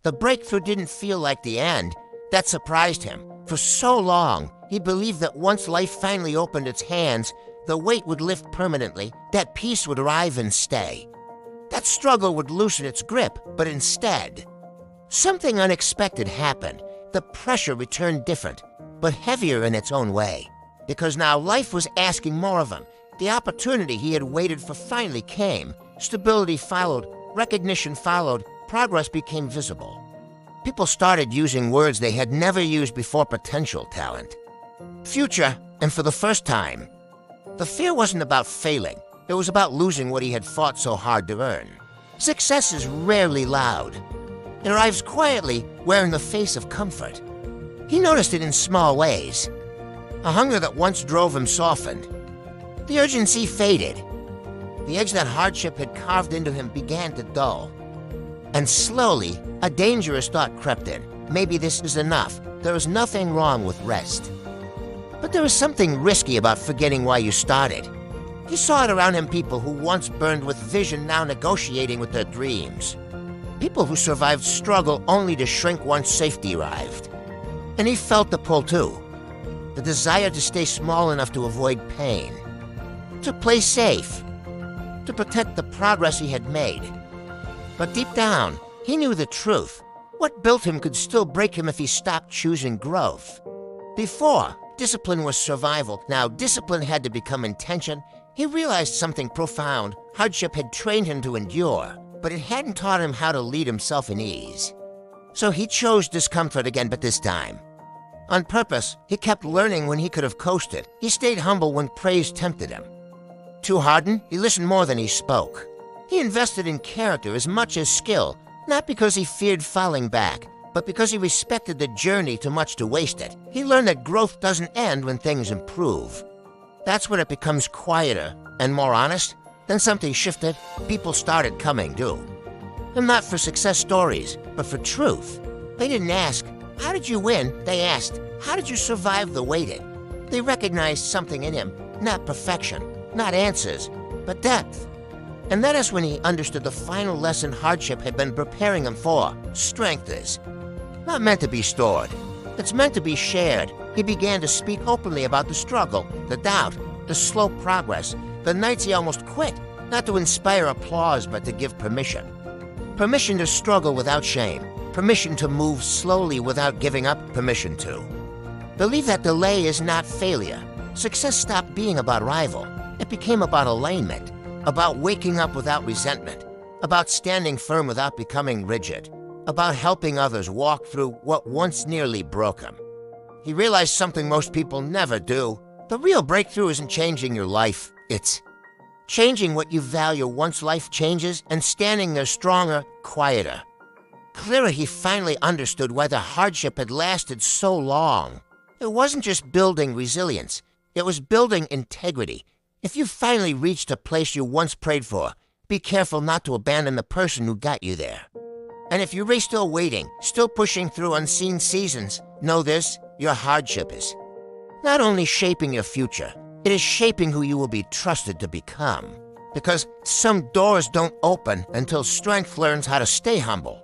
The breakthrough didn't feel like the end. That surprised him. For so long, he believed that once life finally opened its hands, the weight would lift permanently, that peace would arrive and stay. That struggle would loosen its grip, but instead, something unexpected happened. The pressure returned different, but heavier in its own way. Because now life was asking more of him. The opportunity he had waited for finally came. Stability followed, recognition followed, progress became visible. People started using words they had never used before: potential, talent, future, and for the first time. The fear wasn't about failing. It was about losing what he had fought so hard to earn. Success is rarely loud. It arrives quietly, wearing the face of comfort. He noticed it in small ways. A hunger that once drove him softened. The urgency faded. The edge that hardship had carved into him began to dull. And slowly, a dangerous thought crept in. Maybe this is enough. There is nothing wrong with rest. But there is something risky about forgetting why you started. He saw it around him, people who once burned with vision now negotiating with their dreams. People who survived struggle only to shrink once safety arrived. And he felt the pull too. The desire to stay small enough to avoid pain. To play safe. To protect the progress he had made. But deep down, he knew the truth. What built him could still break him if he stopped choosing growth. Before, discipline was survival. Now discipline had to become intention. He realized something profound. Hardship had trained him to endure, but it hadn't taught him how to lead himself in ease. So he chose discomfort again, but this time. On purpose, he kept learning when he could have coasted. He stayed humble when praise tempted him. Too hardened, he listened more than he spoke. He invested in character as much as skill, not because he feared falling back, but because he respected the journey too much to waste it. He learned that growth doesn't end when things improve. That's when it becomes quieter and more honest. Then something shifted. People started coming too. And not for success stories, but for truth. They didn't ask, "How did you win?" They asked, "How did you survive the waiting?" They recognized something in him, not perfection, not answers, but depth. And that is when he understood the final lesson hardship had been preparing him for. Strength is not meant to be stored. It's meant to be shared. He began to speak openly about the struggle, the doubt, the slow progress, the nights he almost quit, not to inspire applause, but to give permission. Permission to struggle without shame. Permission to move slowly without giving up. Permission to believe that delay is not failure. Success stopped being about rival. It became about alignment, about waking up without resentment, about standing firm without becoming rigid, about helping others walk through what once nearly broke him. He realized something most people never do. The real breakthrough isn't changing your life. It's changing what you value once life changes and standing there stronger, quieter. Clearer, he finally understood why the hardship had lasted so long. It wasn't just building resilience. It was building integrity. If you finally reached a place you once prayed for, be careful not to abandon the person who got you there. And if you're still waiting, still pushing through unseen seasons, know this: your hardship is not only shaping your future, it is shaping who you will be trusted to become. Because some doors don't open until strength learns how to stay humble.